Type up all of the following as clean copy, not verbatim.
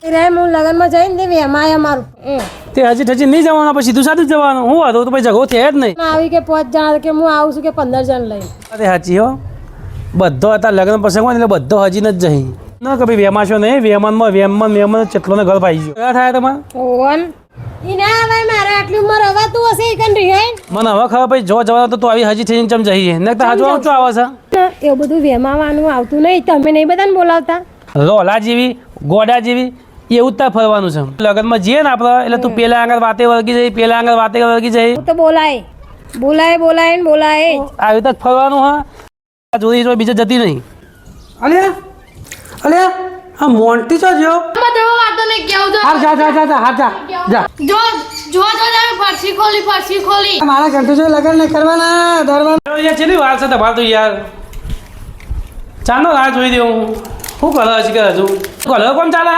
હું લગનમાં જઈને તે વેમાય અમારું તે હજી ઠજી નહીં જવાનું પછી સીધું સાધું જ જવાનું હું હતો તો પછી ઝઘડો થયા જ નહીં આવી કે 5 જણા કે હું આવું છું કે 15 જણ લઈ અરે સાચી હો બધો હતા લગ્ન પ્રસંગ હોય ને એટલે બધો હજી જ જઈ ના કે ભાઈ વેમાશો નહીં વેમન ચેટલો ને ઘર ભાઈ ગયો કયા થાય તમારે ઓવન ઈ ના આવે મારે આટલી ઉંમર હવે તું હશે ઈ કન રહી મને હવે ખબર ભાઈ જો જવાનું તો તું આવી હજી થઈને ચમ જઈએ ને તો હાજુ શું આવે છે એવું બધું વેમાવાનું આવતું નહીં તમે નહીં બધાને બોલાવતા રોલા જેવી ગોડા જેવી એવું જ ત્યાં ફરવાનું છે લગ્નમાં જઈએ ને આપણે એટલે તું પેલા આગળ વાતે વળગી જઈ પેલા આગળ વાતે વળગી જઈ હું તો બોલાય ને આવી રીતે ફરવાનું હા જોઈ જો બીજે જતી નહીં અલ્યા આ મોન્ટી છો જો હાર જા મારા ઘંટી જો લગન ને કરવાના દરવાના યાર ચેલી વાર છે તમારે તો યાર ચાલો રાહ જોઈ દઉં શું કરે છે કે હજુ કલર કોણ ચાલે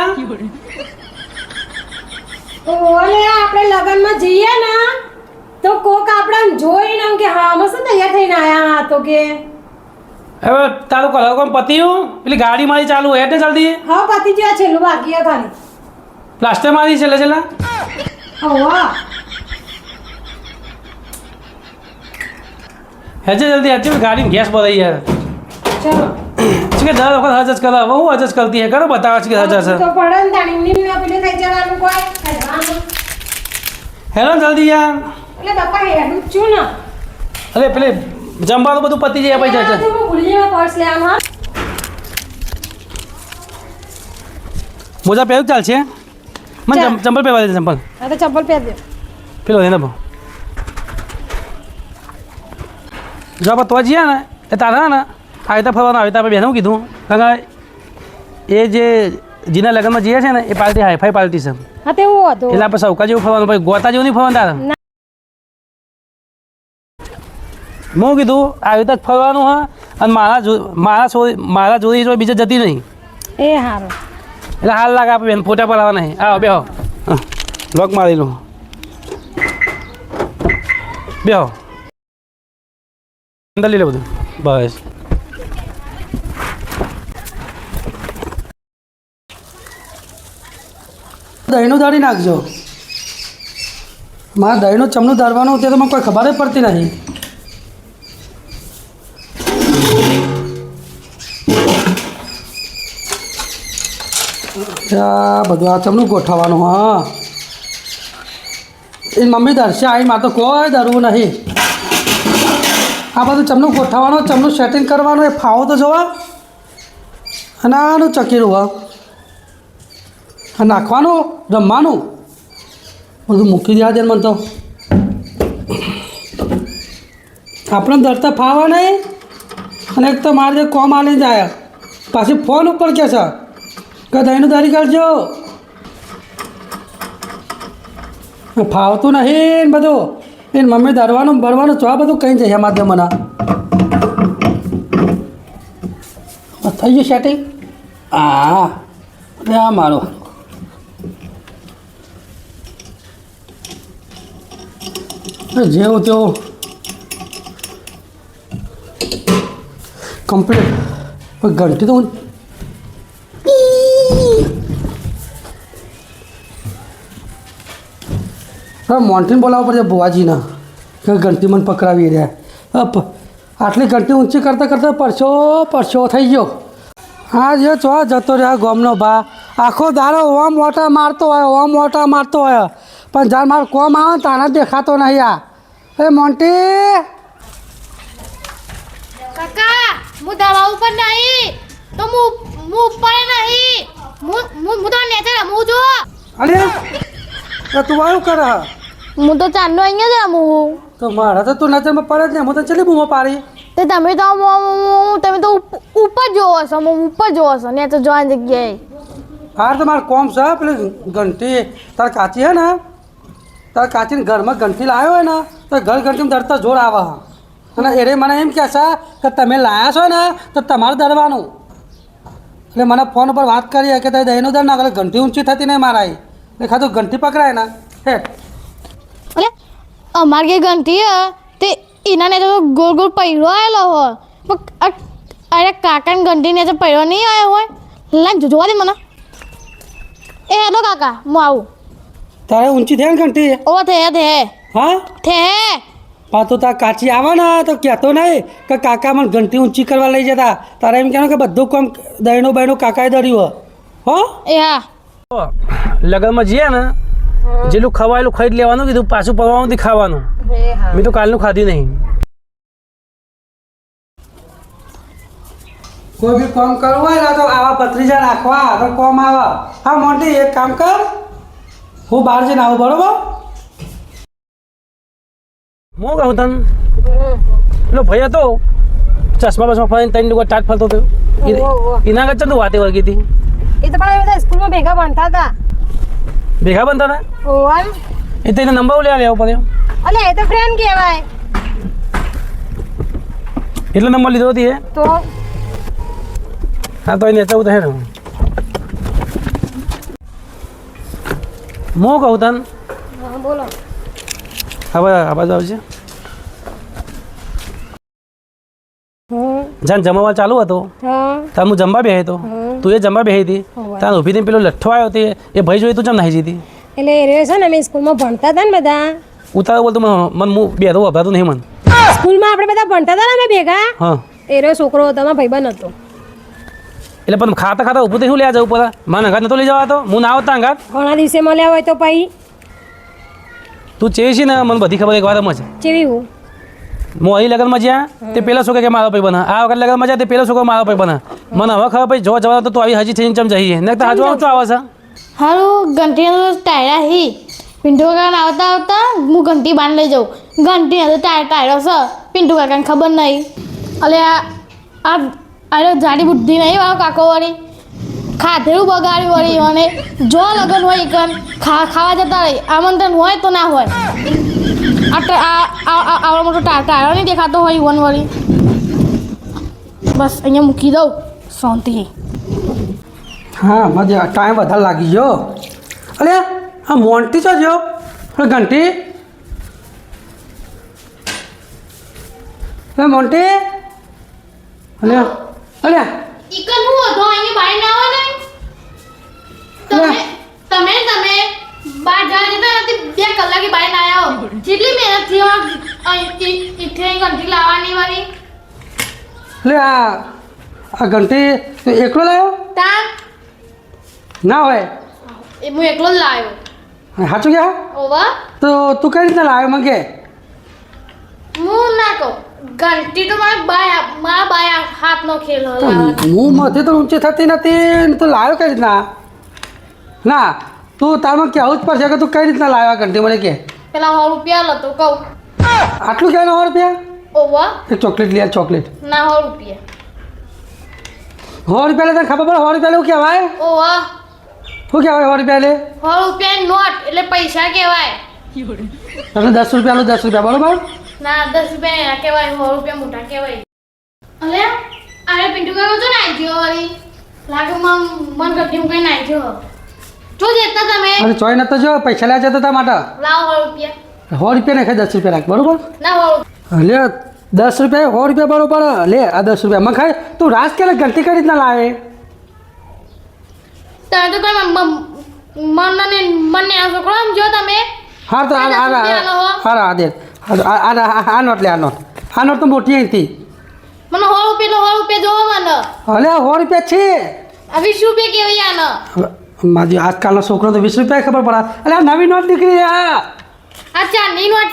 ઓલે આપણે લગનમાં જઈએ ને તો કોક આપણને જોઈને એમ કે હા મસ્ત તૈયાર થઈને આયા તો કે હવે તારું કલર કોણ પત્યું પેલી ગાડી મારી ચાલુ હે ને જલ્દી હા પતિ જેવા છેલ્લું બાકી ખાલી પ્લાસ્ટર મારી છેલ્લે હા હેજે જલ્દી હેજે ગાડી ગેસ ભરાઈ યાર ચલો કે દર વખત હજ કરે હું હજ કરતી હે કરો બતાવે છે કે હજ છે તો પડે ને તાણી નીમ પેલે થઈ જવાનું કોઈ હેલો જલ્દી યાર એટલે બાપા હેડું જ છું ને અરે પેલે જમવાનું બધું પતી જાય પછી જશે હું ભૂલી જવા પર્સ લેવાનું હા મોજા પહેરું ચાલશે મને ચંપલ પહેરવા દે ચંપલ હા તો ચંપલ પહેર દે પેલો એને બહુ જો આપણે તો જઈએ ને એ તારા ને આવી રીતે ફરવાનું આવી રીતે આપણે બેનું કીધું કારણ કે એ જે જીના લગ્નમાં જઈએ છે ને એ પાર્ટી હાઈફાઈ પાર્ટી છે હા તે હું હતું એટલે આપણે સૌકા જેવું ફરવાનું ભાઈ ગોતા જેવું નહીં ફરવાનું તારે હું કીધું આવી રીતે ફરવાનું હા અને મારા જોડી જો બીજે જતી નહીં એ સારું એટલે હાલ લાગે આપણે બેન ફોટા પડાવવા નહીં આવો બેહો લોક મારી લો બેહો અંદર લઈ લે બધું બસ દહીંનું દાળી નાખજો મારે દહીંનું ચમનું દાળવાનું તે તો મને કોઈ ખબર જ પડતી નથી બધું આ ચમનું ગોઠવવાનું હા એ મમ્મી દર્શે આવી માં તો કોઈ દરવું નહીં આ બધું ચમનું ગોઠવવાનું ચમનું સેટિંગ કરવાનું એ ફાવો તો જોવા અને આનું ચકીરું હા નાખવાનું રમવાનું બધું મૂકી દેવા દે મને તો આપણે દરતા ફાવા નહીં અને એક તો મારે જે કોમ આલી જાય પાછી ફોન ઉપર કે છે કે દહીંનું દારી કરજો ફાવતું નહીં બધું એને મમ્મી દરવાનું ભરવાનું તો આ બધું કંઈ જાય એમાં મને થઈ ગયું સેટિંગ હા એટલે આ મારું જેવું તેવું કમ્પ્લીટ ઘંટી તો હું હા મોન્ટીને બોલાવવું પડશે ભુવાજીના કે ઘંટી મને પકડાવી રહ્યા આટલી ઘંટી ઊંચી કરતાં કરતાં પરસો થઈ ગયો હા જો ચો જતો રહ્યા ગોમનો ભા આખો દાડો ઓમ મોટા મારતો હોય પણ જ્યારે મારો કોમ આવે ને તાને દેખાતો નહીં આ એ મોન્ટી કાકા હું દવા ઉપર નહીં તો હું ઉપર નહીં હું તો નેચે રમું છું અરે તું આવું કરે હું તો ચાંદનો અહીંયા જ રમું તો મારા તો તું નજરમાં પડે જ ને હું તો ચલી બૂમો પાડી તે તમે તો ઉપર જોવો છો હું ઉપર જોવો છો નેચે જોવાની જગ્યાએ હાર તો મારે કોમ છે પેલી ઘંટી તાર કાચી હે ને તાર કાચીને ઘરમાં ઘંટી લાવ્યો હોય ને તો ઘર ઘંટીમાં દરતા જોર આવે અને એરે મને એમ કહે છે કે તમે લાવ્યા છો ને તો તમારે દરવાનું એટલે મને ફોન ઉપર વાત કરીએ કે તમે દહીંનું દર ના ઘંટી ઊંચી થતી નહીં મારા એટલે ખાતું ઘંટી પકડાય ને હેઠ અરે અમારે જે ઘંટી હે તે એના ને તો ગોળ ગોળ પૈડો આવેલો હોય પણ અરે કાકાને ઘંટી ને તો પૈડો નહીં આવ્યો હોય લાગ જોવા દે મને એ હેલો કાકા હું આવું તારે ઊંચી થયા ને ઘંટી ઓ થે હા થે પાછું તાર કાચી આવે ને તો કહેતો નહીં કે કાકા મને ઘંટી ઊંચી કરવા લઈ જતા તારે એમ કહેવાનું કે બધું કામ દહીનું બહીનું કાકાએ દર્યું હો એ હા લગનમાં જઈએ ને જેટલું ખવાયેલું ખાઈ જ લેવાનું કીધું પાછું પવાનું નથી ખાવાનું મેં તો કાલનું ખાધું નહીં કોઈ બી કામ કરવું હોય ને તો આવા પત્રીજા રાખવા તો કોમ આવે હા મોટી એક કામ કર હું બહાર જઈને આવું બરોબર હું કહું તને પેલો ભાઈ હતો ચશ્મા બસમાં ફરીને ત્રણ લોકો ટાટ ફરતો હતો એના આગળ ચંદુ વાતે વળગી હતી એ તો પણ બધા સ્કૂલમાં ભેગા ભણતા હતા ભેગા બનતા હતા ઓવન એ તો એને નંબર લેવા લેવો પડ્યો અલે એ તો ફ્રેન્ડ કહેવાય એટલો નંબર લીધો હતી એ તો હા તો એને જવું તો હે ને હું કહું તને હા બોલો હવે આ બાજુ આવશે જાન જમવા ચાલુ હતો હા ત્યાં હું જમવા બેહી હતો તું એ જમવા બેહી હતી ત્યાં ઊભી થઈને પેલો લઠ્ઠો આવ્યો તે એ ભાઈ જોઈ તું ચમ નાહી જતી એટલે એ રહ્યો છે ને અમે સ્કૂલમાં ભણતા હતા ને બધા ઉતારો બોલતો મને હું બેઠો વપરાતું નહીં મને સ્કૂલમાં આપણે બધા ભણતા હતા ને અમે ભેગા હા એ રહ્યો છોકરો હતો મારો ભાઈબંધ હતો એટલે પણ ખાતા ખાતા ઊભું થઈ શું લેવા જવું પડે મને અંગાત નતો લઈ જવા તો હું ના આવતા અંગાત ઘણા દિવસે મળ્યા હોય તો પછી તું ચેવી છે ને મને બધી ખબર એક વાર જ ચેવી હું હું અહીં લગ્નમાં જ્યાં તે પેલા છોકરા કે મારો ભાઈ બના આ વખત લગ્નમાં જ્યાં તે પેલો છોકરો મારો ભાઈ બના મને હવે ખબર ભાઈ જોવા જવા તો તું આવી હજી થઈને ચમ જઈએ ને તો હજુ આવતો આવે છે હારું ઘંટીનો ટાયરા હી પિન્ટુ કાકા આવતા આવતા હું ઘંટી બાંધ લઈ જાઉં ઘંટી તો ટાયરો છે પિન્ટુ કાકાને ખબર નહીં અલે આ અરે જાડી બુદ્ધિ નહીં વાળો કાકો વળી ખાધેલું બગાડ્યું વળી અને જો લગન હોય એકન ખાવા જતા રહી આમંત્રણ હોય તો ના હોય આવડો મોટો ટાયરો નહીં દેખાતો હોય વન વળી બસ અહીંયા મૂકી દઉં શાંતિ હા મજા ટાઈમ વધારે લાગી ગયો અરે આ મોન્ટી તો જો ઘંટી અરે મોન્ટી અરે અરે ઇકન હું હતો અહીંયા બહાર ના આવે ને તમે બહાર જવા જતા નથી 2 કલાકે બહાર ના આવ્યો જેટલી મહેનત થી ઇથે ઘંટી લાવવાની વાળી અરે આ ઘંટી તું એકલો લાવ્યો તા ના હોય એ હું એકલો જ લાવ્યો સાચું ક્યાં ઓવા તો તું કઈ રીતના લાવ્યો મને કે હું ના કહું ઘંટી તો મારા બાયા હાથનો ખેલ લાવવાનો હું મથી તો ઊંચી થતી નથી ને તું લાવ્યો કઈ રીતના ના તું તારમાં કહેવું જ પડશે કે તું કઈ રીતના લાવ્યો ઘંટી મને કે પેલા 100 રૂપિયા લતો કહું આટલું કહેવાય 100 રૂપિયા ઓવા એક ચોકલેટ લે ચોકલેટ ના 100 રૂપિયા 100 રૂપિયા લે તને ખબર પડે 100 રૂપિયા લે શું કહેવાય ઓવા શું કહેવાય 100 રૂપિયા લે 100 રૂપિયાની નોટ એટલે પૈસા કહેવાય તમે 10 રૂપિયા લો 10 રૂપિયા બરોબર ના 10 રૂપિયા એના કહેવાય 100 રૂપિયા મોટા કહેવાય અલે અરે પિન્ટુ કાકો તો નાઈ ગયો વળી લાગે મન ગઢી મૂકીને નાઈ ગયો જો જેતા તમે અરે ચોય નતો જો પૈસા લેવા જતા તા માટે લાવો 100 રૂપિયા 100 રૂપિયા નાખે 10 રૂપિયા રાખ બરોબર ના 100 લે 10 રૂપિયા 100 રૂપિયા બરોબર લે આ 10 રૂપિયા મને ખાય તું રાસ કે ઘંટી કઈ રીતના લાવે તમે તો કોઈ મને આ છોકરો સમજો તમે હા તો આ દે આ નોટ લે આ નોટ તો મોટી હતી મને 100 રૂપિયા જોવો મને અલે 100 રૂપિયા છે આ 20 રૂપિયા કેવી આનો મારી આજકાલનો છોકરો તો 20 રૂપિયા ખબર પડે અલે આ નવી નોટ નીકળી આ ચાંદની નોટ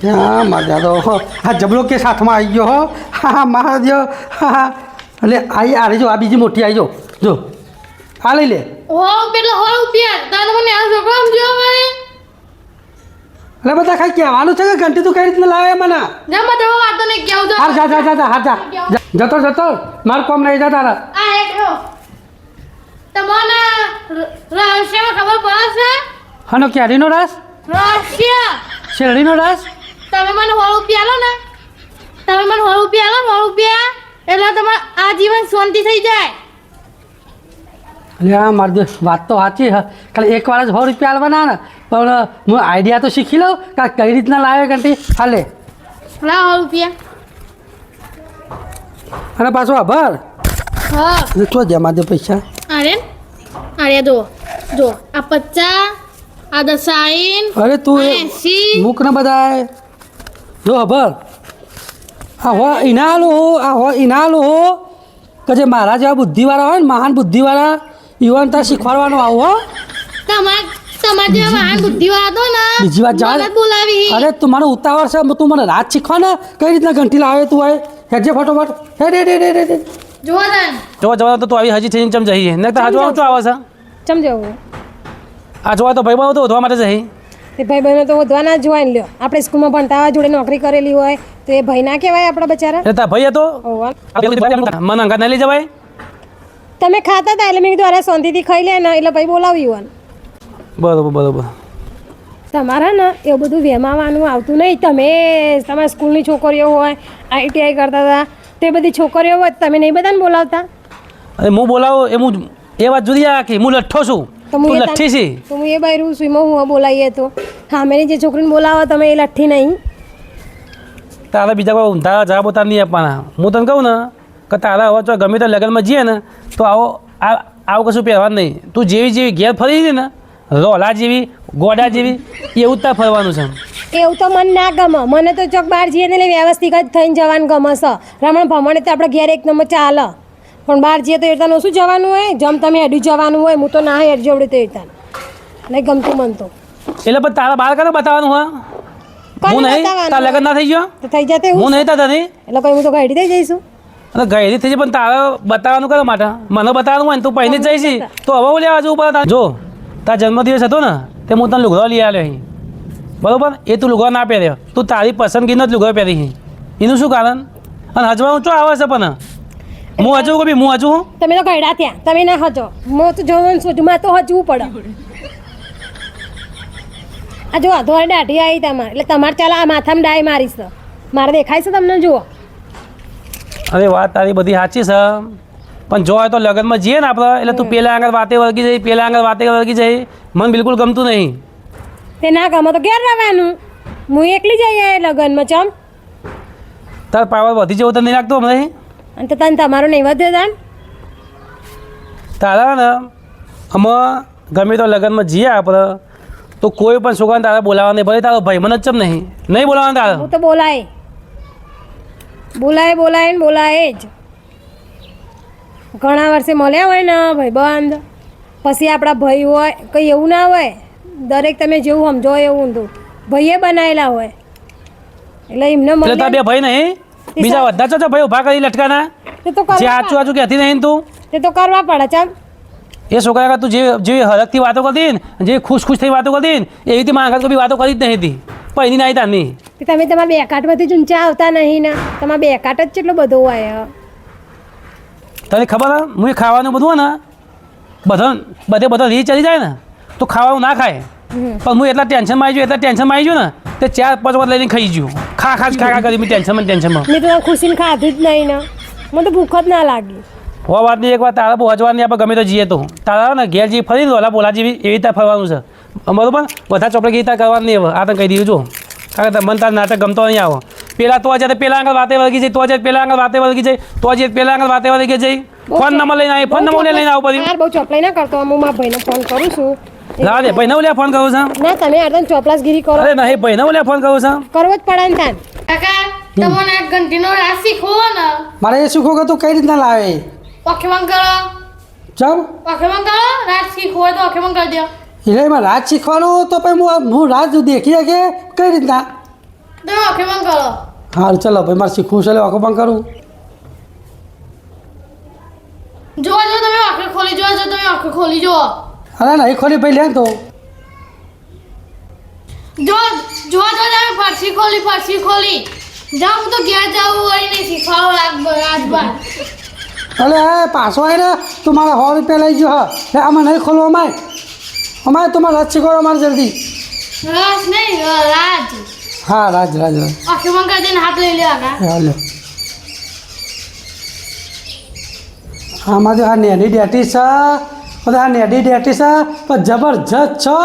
છે હા મારા તો આ જબલો કે સાથમાં આવી ગયો હો હા મારા જો હા એટલે આ જો આ બીજી મોટી આવી જો આ લઈ લે 100 રૂપિયા તમે મને આ છોકરો સમજો મને એટલે બધા ખાઈ કહેવાનું છે કે ઘંટી તું કઈ રીતના લાવે મને ના મત હવે વાતો નહીં કેવું તો હાર જા જતો મારું કામ નહીં જા તારા આ એક રો તમને રહસ્યમાં ખબર પડે છે હનો કેરીનો રસ રહસ્ય શેરડીનો રસ તમે મને 100 રૂપિયા લો ને તમે મને 100 રૂપિયા લો 100 રૂપિયા એટલે તમારે આજીવન શાંતિ થઈ જાય એટલે આ મારી વાત તો સાચી હ ખાલી એક વાર જ 100 રૂપિયા આલવાના ને પણ હું આઈડિયા તો શીખી લઉં કે કઈ રીતના લાવે ઘંટી હાલે લાવો 100 રૂપિયા અને પાછો આભાર હા એટલે તો જમા દે પૈસા અરે અરે જો આ 50 આ 60 અરે તું એ 80 મૂક ને બધા જો ખબર આ હો ઇનાલો હો આ હો ઇનાલો હો કે જે મારા જેવા બુદ્ધિવાળા હોય ને મહાન બુદ્ધિવાળા યુવાન તાર શીખવાડવાનું આવું હો તમાર જેવા મહાન બુદ્ધિવાળા તો ને બીજી વાત જાણ મને બોલાવી અરે તું મને ઉતાવળ છે તું મને રાત શીખવા ને કઈ રીતના ઘંટી લાવે તું હોય હેડજે ફટોફટ હેડ જો તન જોવા જવા તો તું આવી હજી થઈને ચમ જઈએ ને તો હાજવા શું આવે છે ચમ જવું આ જોવા તો ભાઈ તો વધવા માટે જઈ તે ભાઈ બહેનો તો વધવાના જ હોય ને લ્યો આપણે સ્કૂલમાં ભણતા હોય જોડે નોકરી કરેલી હોય તો એ ભાઈ ના કહેવાય આપણા બચારા એટલે તાર ભાઈ હતો હોવા. મને અંગાત ના લઈ જવાય તમે ખાતા હતા એટલે મેં કીધું અરે શાંતિથી ખાઈ લે ને એટલે ભાઈ બોલાવ્યું બરોબર તમારા ને એવું બધું વહેમાવાનું આવતું નહીં તમે તમારા સ્કૂલની છોકરીઓ હોય ITI કરતા હતા તે બધી છોકરીઓ હોય તમે નહીં બધાને બોલાવતા અરે હું બોલાવું એ વાત જુદી આખી હું લઠ્ઠો છું તો તું લઠ્ઠી છે તો હું એ બહેરું છું એમાં હું બોલાવીએ તો સામેની જે છોકરીને બોલાવો તમે એ લઠ્ઠી નહીં તારા બીજા કોઈ ઊંધા જવાબ તાર નહીં આપવાના હું તને કહું ને કે તારા હવે જો ગમે તે લગ્નમાં જઈએ ને તો આવું કશું પહેરવાનું નહીં તું જેવી ઘેર ફરી હતી ને રોલા જેવી ગોડા જેવી એવું જ તાર ફરવાનું છે એવું તો મને ના ગમે મને તો ચોક બહાર જઈએ ને એટલે વ્યવસ્થિત જ થઈને જવાનું ગમે છે રમણ ભમણે તો આપણે ઘેર એક નંબર ચાલે પણ બહાર જઈએ તો એટલાનું શું જવાનું હોય જમ તમે હેડું જવાનું હોય હું તો ના હેડ જોડે તો એટલા નહીં ગમતું મન તો એટલે પણ તારા બાર કાને બતાવવાનું હા હું નહીં તાર લગ્ન ના થઈ ગયો તો થઈ જતે હું નહીં તાર નહીં એટલે કઈ હું તો ગાડી થઈ જઈશું અને ગયેલી થઈ જાય પણ તારે બતાવવાનું કરવા માટે મને બતાવવાનું હોય ને તું પહેલી જ જઈશ તો હવે લેવા જવું પડે જો તાર જન્મદિવસ હતો ને તે હું તને લુગડો લઈ આવ્યો અહીં બરાબર એ તું લુગડો ના પહેર્યો તું તારી પસંદગીનો જ લુગડો પહેરી એનું શું કારણ અને હજવાનું શું આવે છે પણ હું હજુ કભી હું હજુ તમે તો ગયડા ત્યાં તમે ના હજો હું તો જોવાનું છું મારે તો હજવું પડે આ જો અધોર દાઢી આવી તમારે એટલે તમારે ચાલો આ માથામાં ડાય મારીશ તો મારે દેખાય છે તમને જુઓ અરે વાત તારી બધી સાચી છે પણ જો હોય તો લગ્નમાં જઈએ ને આપણે એટલે તું પેલા આગળ વાતે વળગી જઈ પેલા આગળ વાતે વળગી જઈ મને બિલકુલ ગમતું નહીં તે ના ગમે તો ઘેર રહેવાનું હું એકલી જઈએ લગ્નમાં ચમ તાર પાવર વધી જવું તો નહીં લાગતું હમણાં અને તો તને તમારું નહીં વધ્યો તાન તારા ને અમે ગમે તો લગ્નમાં જઈએ આપણે તો કોઈ પણ છોકરાને તારા બોલાવવા નહીં ભલે તારો ભાઈ મને જ ચમ નહીં બોલાવવાનું તારે હું તો બોલાય ને બોલાય જ ઘણા વર્ષે મળ્યા હોય ને ભાઈબંધ પછી આપણા ભાઈ હોય કંઈ એવું ના હોય દરેક તમે જેવું સમજો એવું ઊંધું ભાઈએ બનાવેલા હોય એટલે એમને એટલે તારા બે મળે ભાઈ નહીં બીજા બધા છો ભાઈ ઉભા કરી લટકાના તે તો જે કરવા આચું કહેતી નહીં ને તું તે તો કરવા પડે ચાલ એ છોકરા તું જેવી હરખથી વાતો કરતી ને જે ખુશ થઈ વાતો કરતી ને એવી રીતે મારા આગળ કોઈ વાતો કરી જ નહીં હતી પણ એની ના તારની તે તમે તમારા બે કાટમાંથી ઊંચા આવતા નહીં ને તમારા બે કાટ જ કેટલો બધો હોય તને ખબર હે હું એ ખાવાનું બધું હોય ને બધે રી ચડી જાય ને તો ખાવાનું ના ખાય પણ હું એટલા ટેન્શનમાં આવી ગયું ને તે 4-5 વાર લઈને ખાઈ ગયું ખા કરી મેં ટેન્શનમાં મેં તો ખુશીને ખાધું જ નહીં ને મને તો ભૂખ જ ના લાગી હો વાતની એક વાત તારા બહુ હજવાની આપણે ગમે તો જઈએ તો તારા ને ઘેર જેવી ફરી ઓલા બોલા જેવી એવી રીતે ફરવાનું છે બરોબર બધા ચોપડે ગીતા કરવાનું નહીં હવે આ તને કહી દીધું જો કારણ કે મને તાર નાટક ગમતો નહીં આવો પેલા તો આજે પેલા આગળ વાતે વળગી જાય તો આજે પેલા આગળ વાતે વળગી જાય તો આજે પેલા આગળ વાતે વળગી જાય ફોન નંબર લઈને આવી ફોન નંબર લઈને આવું પડ્યું યાર બહુ ચોપલાઈ ના કરતો હું મારા ભાઈને ફોન કરું છું લાવ દે ભાઈ નવ ફોન કરું છું ના તમે અર્ધન ચોપલાસગીરી કરો અરે નહીં ભાઈ નવ ફોન કરું છું કરવો જ પડે ને તાન કાકા તમને આ ઘંટીનો રાસ શીખવો ને મારે એ શીખો કે તું કઈ રીતના લાવે ઓખેમાં કરો ચમ રાસ શીખવો હોય તો ઓખેમાં કરી દો એટલે એમાં રાજ શીખવાનું તો પછી હું રાજ દેખી કે કઈ રીતના તમે ઓખેમાં કરો હારું ચલો ભાઈ મારે શીખવું છે આખો પણ કરું જોવા જો તમે આંખે ખોલી જોવા જો તમે આંખે ખોલી જો અરે નહીં ખોલી ભાઈ લે તો જો તમે ફરસી ખોલી જાઉં હું તો ઘેર જાવું હોય નહીં શીખવાડો રાજબાર અરે હે પાછો આવે ને તું મારા 100 રૂપિયા લઈ ગયો હા આમાં નહીં ખોલવા અમારે તમારે રાજ શીખવાડો અમારે જલ્દી રાજ નહીં રાજ હા રાજ આંખેમાં કરી દઈને હાથ લઈ લેવાના હાલો આમાં જો આ નેડી ડેટી છે બધા આ નેડી ડેટી છે પણ જબરજસ્ત છો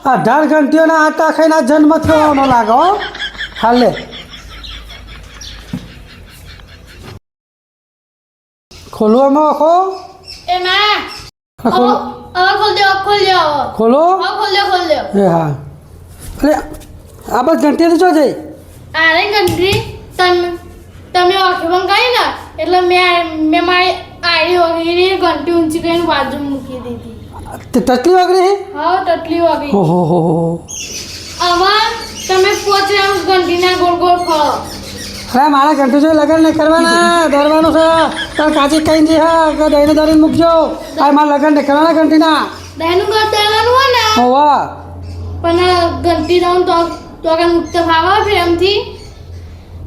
18 ઘંટીઓના આટા ખાઈને આ જન્મ થવાનો લાગો હાલે ખોલો એમાં આખો એ ના હા, ખોલો હવે ખોલ દો ખોલો હવે ખોલ દો એ હા અરે આ બસ ઘંટી તો જો જઈ અરે ઘંટી તમે આંખે બંધ કરી ને એટલે મેં મારી આડી વગેરે ઘંટી ઊંચી કરીને બાજુ મૂકી દીધી તે તકલી વાગરી હા ટટલી વાગી ઓહો હો હવે તમે 5 રાઉન્ડ ઘંટીના ગોળ ગોળ ફરો અરે મારા ઘંટી જો લગન નહીં કરવાના દરવાનું છે તાર કાચી કઈ દી હા કે દઈને દરીને મૂકજો આ મારા લગન નહીં કરવાના ઘંટીના દહેનું ઘર દેવાનું હોય ને હોવા પણ ઘંટી દઉં તો કે મુક્ત ભાવ પ્રેમથી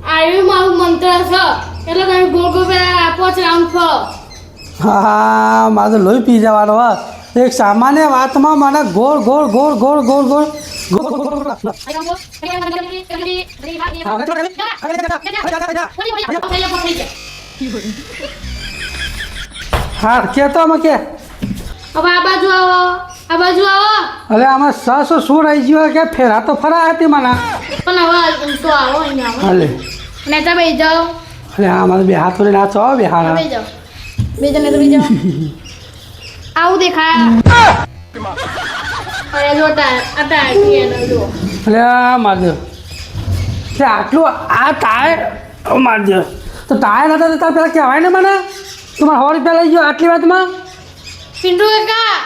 આવ્યું મારું મંત્ર છે એટલે તમે ગોળ ગોળ પેલા 5 રાઉન્ડ ફરો હા મારે તો લોહી પી જવાનો હા એક સામાન્ય વાતમાં મને ગોળ ગોળ ગોળ ગોળ ગોળ ગોળ હા કહેતો અમે કે હવે આ બાજુ આવો અરે આમાં સસ શું રહી ગયો કે ફેરા તો ફરા હતી મને પણ હવે તો આવો અહીંયા આવો હાલે ને તો બેસી જાઓ અરે આ મારે બે હાથ વડે નાચો બે હારા બેસી જાઓ બેસી જાઓ આવું દેખાય અરે જો આ ટાયર જો અરે આ મારજો તે આટલું આ ટાયર મારજો તો ટાયર હતા તો તાર પેલા કહેવાય ને મને તમારે 100 રૂપિયા લઈ ગયો આટલી વાતમાં પિન્ટુ કાકા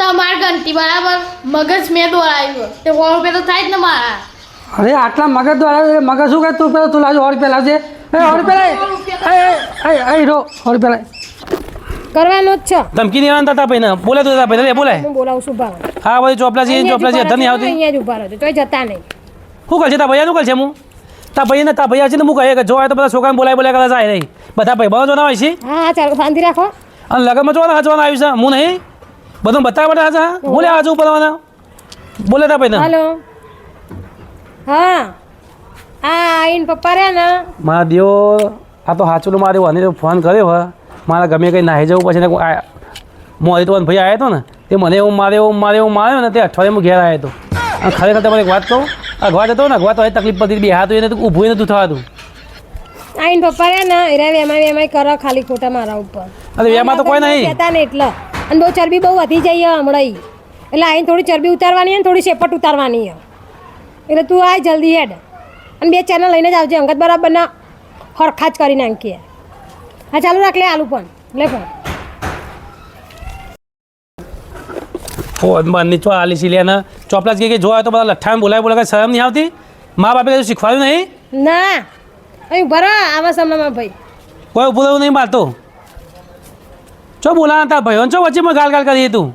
તમાર ઘંટી બરાબર મગજ મેં દોડાવ્યો તે 100 રૂપિયા તો થાય જ ને મારા અરે આટલા મગજ દ્વારા મગજ શું કહે તું પેલા તું લાવજો 100 રૂપિયા લાવજે એ 100 રૂપિયા લાય એ રો 100 રૂપિયા લાય કરવાનો જ છે ધમકી દેવાના હતા ભાઈને બોલે તો ભાઈ લે બોલે હું બોલાવું છું ભાવ હા ભાઈ ચોપલાજી અધર નહીં આવતી અહીંયા જ ઉભા રહો તોય જતા નહીં શું કરશે તા ભૈયા શું કરશે હું તા ભાઈને તા ભૈયા છે ને હું કહે કે જો આવે તો બધા છોકરાને બોલાય કરે જાય નહીં બધા ભાઈ બનો જોના હોય છે હા ચાલો શાંતિ રાખો અને લગનમાં જોવાના હજવાના આવ્યું છે હું નહીં બધું બતાવવા માટે હાજર બોલે આજુ બોલાવાના બોલે તા ભાઈને હલો હા આઈને પપ્પા રહ્યા ને મારા દિયો આ તો હાચું મારે અને ફોન કર્યો હા મારા ગમે કંઈ નાહી જવું પછી મોરી તો ભાઈ આવ્યો હતો ને તે મને એવું માર્યો ને તે અઠવાડિયામાં ઘેર આવ્યો હતો અને ખરેખર તમારે એક વાત કહું અગવા જતો ને અગવા તો એ તકલીફ પડતી બે હાથ એને તો ઊભું નતું થવાતું આઈને પપ્પા રહ્યા ને એરા વેમાય કરો ખાલી ખોટા મારા ઉપર અરે એમાં તો કોઈ નહીં કહેતા ને એટલે અને બહુ ચરબી બહુ વધી જઈએ હમણાં એટલે આઈને થોડી ચરબી ઉતારવાની અને થોડી શેપટ ઉતારવાની એટલે તું આય જલ્દી હેડ અને 2 ચેનલ લઈને જ આવજે અંગત બરાબરના હરખા જ કરી નાખીએ હા ચાલુ રાખ લે આલુ પણ લે પણ ફોન બંધ ચો આલી સી લે ને ચોપલા કે જોવા તો બધા લઠ્ઠાને બોલાય શરમ નહીં આવતી મા બાપે કશું શીખવાડ્યું નહીં ના અહીં ભરો આવા સમયમાં ભાઈ કોઈ ઊભું રહેવું નહીં મારતો ચો બોલાના તા ભાઈઓ ચો વચ્ચે ગાલ કરીએ તું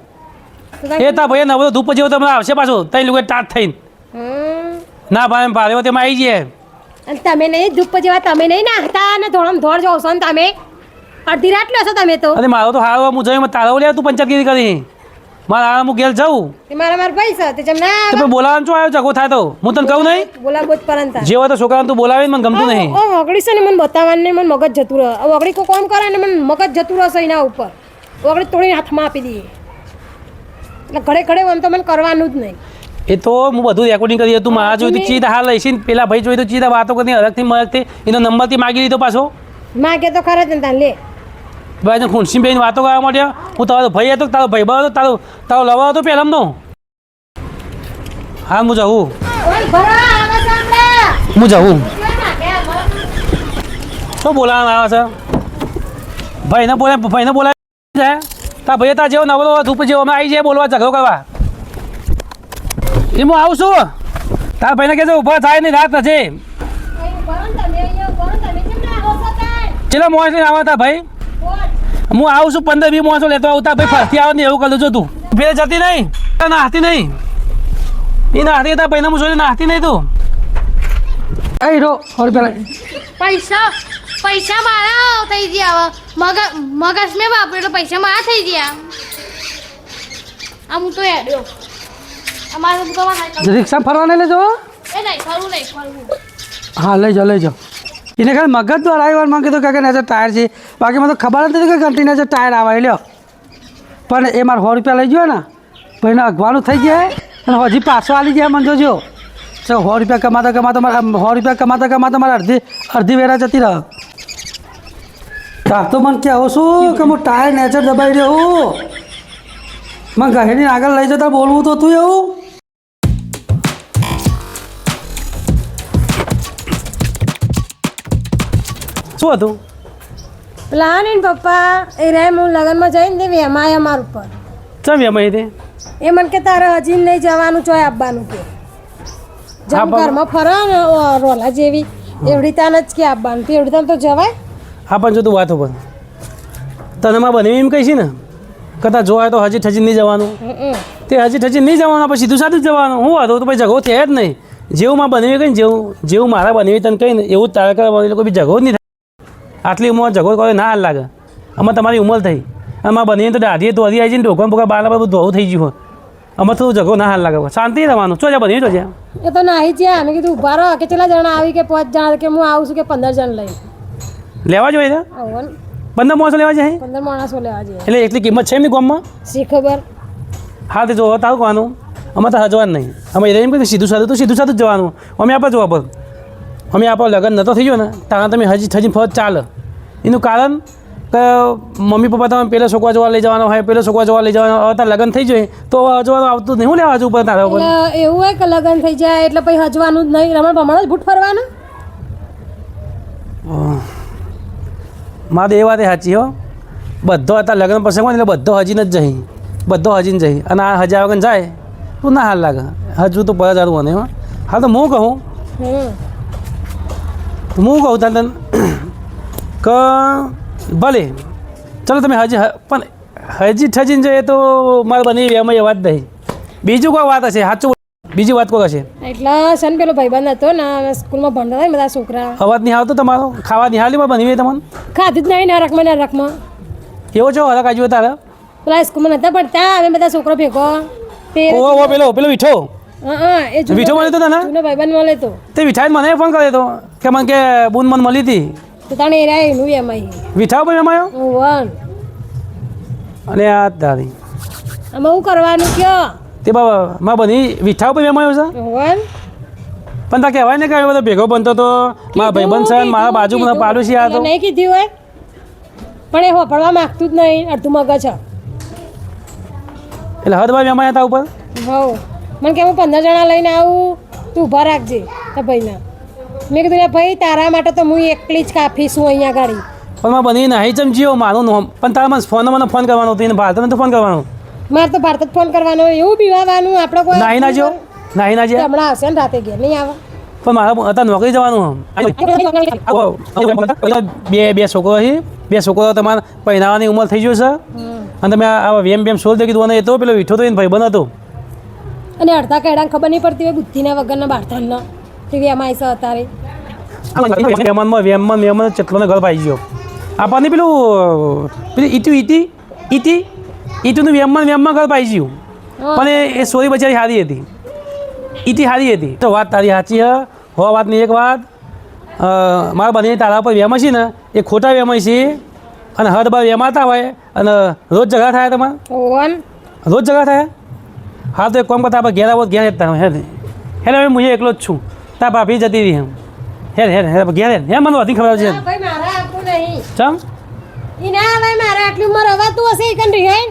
એ તા ભાઈ નવો ધૂપ જેવો તમને આવશે પાછો તઈ લોકો ટાટ થઈને ના ભાઈ ભારે તેમાં આવી જઈએ અને તમે નહીં ધૂપ જેવા તમે નહીં નાખતા અને ધોળમ ધોળ જો છો ને તમે અડધી રાત લો છો તમે તો અરે મારો તો હારો હું જઈ તારો લે તું પંચાયતગીરી કરી મારા હું ઘેર જાઉં તે મારા પૈસા તે જેમ ના તો પછી બોલાવાનું શું આવ્યો ઝઘડો થાય તો હું તને કહું નહીં બોલાવો જ પરંતા જે હોય તો છોકરાને તું બોલાવીને મને ગમતું નહીં ઓ વગડી છે ને મને બતાવવાનું ને મને મગજ જતું રહે વગડી કોઈ કોમ કરે ને મને મગજ જતું રહેશે એના ઉપર વગડી તોડીને હાથમાં આપી દઈએ એટલે ઘડે ઘડે આમ તો મને કરવાનું જ નહીં એ તો હું બધું રેકોર્ડિંગ કરી તું મારા જોઈ તો ચીજ હાલ લઈશ ને પેલા ભાઈ જોઈ તો ચીજ વાતો કરી અલગથી મરગથી એનો નંબરથી માગી લીધો પાછો માગે તો ખરા જ ને તાન લે ભાઈ ને ખુરશી બેન વાતો કરવા માટે હું તારો ભાઈ હતો તારો ભાઈ બનો તારો લવા હતો પહેલાં તો હા હું જાઉં હું જાઉં શું બોલાવવાનું આવે છે ભાઈને બોલાય જાય તાર ભાઈ તાર જેવો નવરો ધૂપ જેવો અમે આવી જાય બોલવા ઝઘડો કરવા એ હું આવું છું તાર ભાઈને કહેજો ઊભા થાય નહીં રાત નથી ચલો મોસ લઈને આવા તા ભાઈ હું આવું છું 15-20 માણસો લેતો આવતા ભાઈ ફરતી આવે ને એવું કરું છું તું ફેર જતી નહીં નાહતી નહીં એ નાહતી હતા ભાઈને હું જોઈને નાહતી નહીં તું એ રો 100 રૂપિયા પૈસા મારા થઈ ગયા મગજ મેં વાપર્યો તો પૈસા મારા થઈ ગયા આમ તો હેડ્યો અમારે રિક્ષા ફરવા નહીં લેજો એ નહીં ફરવું હા લઈ જાઓ એને ખાલી મગજ દ્વારા આવ્યો મને કીધું કે નજર ટાયર છે બાકી મને તો ખબર નથી કે ઘંટી નજર ટાયર આવે લ્યો પણ એ મારે 100 રૂપિયા લઈ ગયો ને પછી એને અગવાનું થઈ જાય અને હજી પાછો આલી જાય મને જોજો 100 રૂપિયા કમાતા મારે અડધી વેરા જતી રહે તાર તો મને કહેવું શું કે હું ટાયર નેચર દબાઈ રહ્યો મને ઘરેની આગળ લઈ જતા બોલવું તો તું એવું શું હતું પેલા ને પપ્પા એ રે હું લગ્નમાં જઈને તે વેમાય અમાર ઉપર ચમ એમાં તે એ મને કે તારે હજી નહીં જવાનું ચોય આપવાનું કે હા, જેમ પણ- ઘરમાં ફરો ને રોલા જેવી એવડી તાન જ કે આપવાનું તે એવડી તાન તો જવાય હા પણ જો તું વાત ઉપર તને માં બને એમ કહી છે ને કદાચ જોવાય તો હજી ઠજી નહીં જવાનું તે હજી ઠજી નહીં જવાનું પછી સીધું સાધું જ જવાનું હું હતો તો પછી ઝઘડો થાય જ નહીં જેવું માં બનેવી કહીને જેવું મારા બનેવી તને કહીને એવું જ તારા કરવા એ લોકો બી ઝઘડો જ નહીં થાય આટલી ઉંમર ઝઘડો કરે ના હાલ લાગે આમાં તમારી ઉંમર થઈ અને માં બનેવી તો દાઢીએ તો હજી આવી જઈને ઢોકણ બોકા બાર બધું ધોવું થઈ ગયું હોય આમાં થોડું ઝઘડો ના હાલ લાગે શાંતિ રહેવાનું ચો જા બનેવી તો જ્યાં એ તો નાહી જ્યાં મેં કીધું ઉભા રહો કે કેટલા જણા આવી કે 5 જણા કે હું આવું છું કે 15 જણ લઈ લેવા જોઈએ ને આવો ને 15 માણસો લેવા જાય 15 માણસો લેવા જઈએ એટલે એટલી કિંમત છે એમની ગામમાં શી ખબર હા તે જો તારું કહેવાનું અમે તો હજવાનું નહીં અમે એમ કહ્યું સીધું સાધું તો સીધું સાધું જ જવાનું અમે આપણે જોવા પર અમે આપણો લગ્ન નહોતો થઈ ગયો ને ત્યાં તમે હજી ફરજ ચાલે એનું કારણ કે મમ્મી પપ્પા તમે પેલા છોકરા જોવા લઈ જવાનો હોય પેલો છોકરા જોવા લઈ જવાનો હવે તાર લગ્ન થઈ જાય તો હવે હજવાનું આવતું જ નહીં હું લેવા હજુ ઉપર તારા ઉપર એટલે એવું હોય કે લગ્ન થઈ જાય એટલે પછી હજવાનું જ નહીં રમણ ભમણ જ ભૂટ ફરવાનું મારે એ વાત એ સાચી હો બધો અત્યારે લગ્ન પ્રસંગ હોય ને એટલે બધો હજીને જ જઈ બધો હજીને જઈ અને આ હજા વગર જાય તો ના હાલ લાગે હજુ તો પર જારું મને હા તો હું કહું તને કે ભલે ચલો તમે હજી પણ હજી ઠજીને જોઈએ તો મારે બની એમાં એ વાત નહીં બીજું કોઈ વાત હશે સાચું બીજી વાત કોઈ હશે એટલે સન પેલો ભાઈબંધ હતો ને અમે સ્કૂલમાં ભણતા હતા ને બધા છોકરા અવાજ નહીં આવતો તમારો ખાવા નિહાળીમાં બની તમને ખાધું જ નહીં નરકમાં એવો છો હરક આજુ તારે પેલા સ્કૂલમાં નતા ભણતા અમે બધા છોકરો ભેગો તે ઓ પેલો વીઠો હા એ વીઠો મળ્યો તો તને જૂનો ભાઈબંધ મળે તો તે વિઠાઈ મને ફોન કર્યો હતો કે મને કે બૂન મને મળી હતી તો તાણે એરા એનું એમાં વિઠાવ ભાઈ એમાં આવ્યો વન અને આ તારી આમાં શું કરવાનું કયો તે બાબા માં બની વિઠાવ ભાઈ એમાં આવ્યો છે વન પણ તા કહેવાય ને કે બધો ભેગો બનતો તો મારા ભાઈબંધ છે મારા બાજુમાં પાડોશી આ તો નહીં કીધું હોય પણ એ હોપડવા માંગતું જ નહીં અડધું મગજ છે એટલે હદ ભાઈ એમાં હતા ઉપર હવ મને કે હું 15 જણા લઈને આવું તું ઊભા રાખજે તો ભાઈને મેં કીધું લે ભાઈ તારા માટે તો હું એકલી જ કાફી છું અહીંયા ગાડી પણ માં બની નહીં ચમચીઓ મારું નોમ પણ તારા મને ફોન કરવાનો હતો એને ભારતને તો ફોન કરવાનો મારે તો ભારત જ ફોન કરવાનો એવું બીવાવાનું આપણે કોઈ નાહી ના જો નાહી ના જે હમણાં આવશે ને રાતે ઘેર નહીં આવે પણ મારા અત્યારે નોકરી જવાનું બે છોકરો છે બે છોકરો તમારે પહેરાવાની ઉંમર થઈ ગયું છે અને તમે આ વેમ શોધ કીધું અને એ તો પેલો વીઠો તો એને ભાઈબંધ હતો અને અડધા કેડાને ખબર નહીં પડતી હોય બુદ્ધિના વગરના બાળથાનના તેવી એમાં છે અત્યારે વેમમાં ચટલોને ઘર પાઈ ગયો આપણને પેલી ઈટીનું વેમમાં ઘર પાઈ ગયું પણ એ સોરી બચારી સારી હતી ઈટી સારી હતી તો વાત તારી સાચી હે હો વાતની એક વાત મારા બની તારા પર વેમ છે ને એ ખોટા વેમ છે અને હદ બાર વેમાતા હોય અને રોજ ઝઘડા થાય તમારે ઓવન રોજ ઝઘડા થાય હા તો એક કામ કરતા આપણે ઘેર આવો ઘેર જતા હે હવે હું એકલો જ છું તાર ભાભી જતી રહી ઘેર હે મને વધી ખબર છે ભાઈ મારે આપવું નહીં ચમ ઈ ના આવે મારે આટલી ઉંમર હવાતું હશે ઈ કન રિહાઈ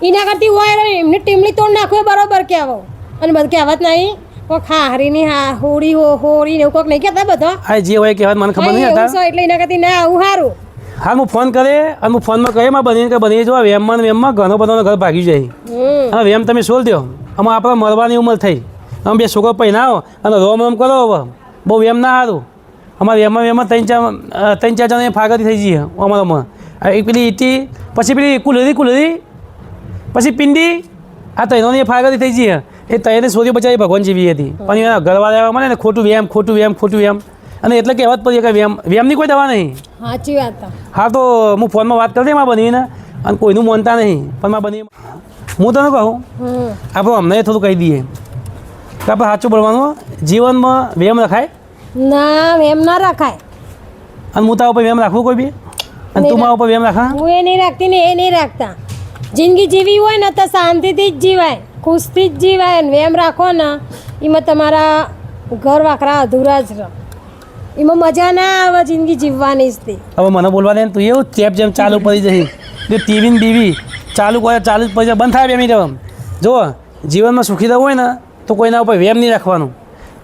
ઈના કરતી હોય એમની ટીમલી તોડ નાખવે બરોબર કહેવો અને બધું કહેવત નહીં કોક હારીની હોળી હોળી ને એવું કોક નહીં કહેતા બધો આ જે હોય કહેવાય મને ખબર નહીં એવું હતા છે એટલે એના કરતી ના આવું સારું હા હું ફોન કરે અને હું ફોનમાં કહે માં બની જો વેમમાં ઘણો બધો ઘર ભાગી જાય અને વેમ તમે સોલ દો આમાં આપણે મરવાની ઉંમર થઈ અમે બે છોકરો પહેરાવો અને રોમ કરો હવે બહુ વેમ ના સારું અમારે વેમમાં ત્રણ ચાર જણા ફાગતી થઈ જઈએ અમારામાં એક પેલી ઈટી પછી પેલી કુલરી પછી પિંડી આ ત્રણોની ફાગતી થઈ જઈએ એ ત્રણે સોરી બચાવી ભગવાન જેવી હતી પણ એના ઘરવાળા આવવા મને ને ખોટું વેમ અને એટલે કહેવત પડી કે વેમની કોઈ દવા નહીં સાચી વાત છે. હા તો હું ફોનમાં વાત કરતી માં બનીને અને કોઈનું માનતા નહીં પણ માં બની હું તને કહું આપણે અમને થોડું કહી દઈએ કે આપણે સાચું બોલવાનું જીવનમાં વેમ રખાય ના એમ ના રખાય અને હું તારા ઉપર વેમ રાખવું કોઈ બી અને તું મારા ઉપર વેમ રાખા હું એ નહીં રાખતી ને એ નહીં રાખતા જિંદગી જીવી હોય ને તો શાંતિથી જ જીવાય ખુશથી જ જીવાય અને વેમ રાખો ને એમાં તમારા ઘર વાકરા અધૂરા જ રહે એમાં મજા ના આવે જિંદગી જીવવાની જ તે હવે મને બોલવા દે ને તું એવું ચેપ જેમ ચાલુ પડી જશે જો ટીવી ને બીવી ચાલુ કરે ચાલુ જ પડી જાય બંધ થાય 2 મિનિટ જો જીવનમાં સુખી થવું હોય ને તો કોઈના ઉપર વેમ નહીં રાખવાનું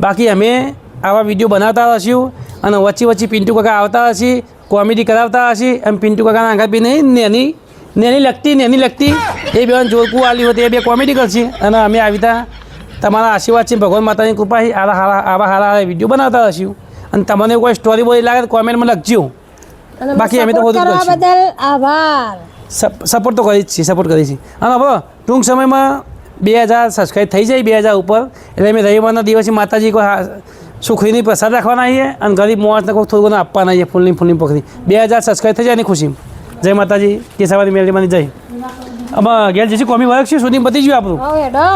બાકી અમે આવા વિડીયો બનાવતા હશું અને વચ્ચે પિન્ટુ કાકા આવતા હશે કોમેડી કરાવતા હશે અને પિન્ટુ કાકાના આગળ બી નહીં નેની લગતી એ બે જોરકું આલ્યું હતું એ બે કોમેડી કરશે અને અમે આવી ત્યાં તમારા આશીર્વાદ છે ભગવાન માતાની કૃપાથી આવા સારા વિડીયો બનાવતા હશું અને તમને કોઈ સ્ટોરી બોરી લાગે તો કોમેન્ટમાં લખજો અને બાકી અમે તો support બધું કરવા કરશું. બદલ આભાર સપોર્ટ તો કરી જ છીએ સપોર્ટ કરી છીએ અને હવે ટૂંક સમયમાં 2000 સબસ્ક્રાઈબ થઈ જાય 2000 ઉપર એટલે અમે રવિવારના દિવસે માતાજી કોઈ સુખડીની પ્રસાદ રાખવાના છીએ અને ગરીબ માણસને કોઈ થોડું ઘણું આપવાના છીએ ફૂલની પકડી 2000 સબસ્ક્રાઈબ થઈ જાય એની ખુશી જય માતાજી કેસાવાદી મેળવીમાંની જય આમાં ઘેર જઈશું કોમી વર્ક છે શૂટિંગ પતી ગયું આપણું હવે હેડો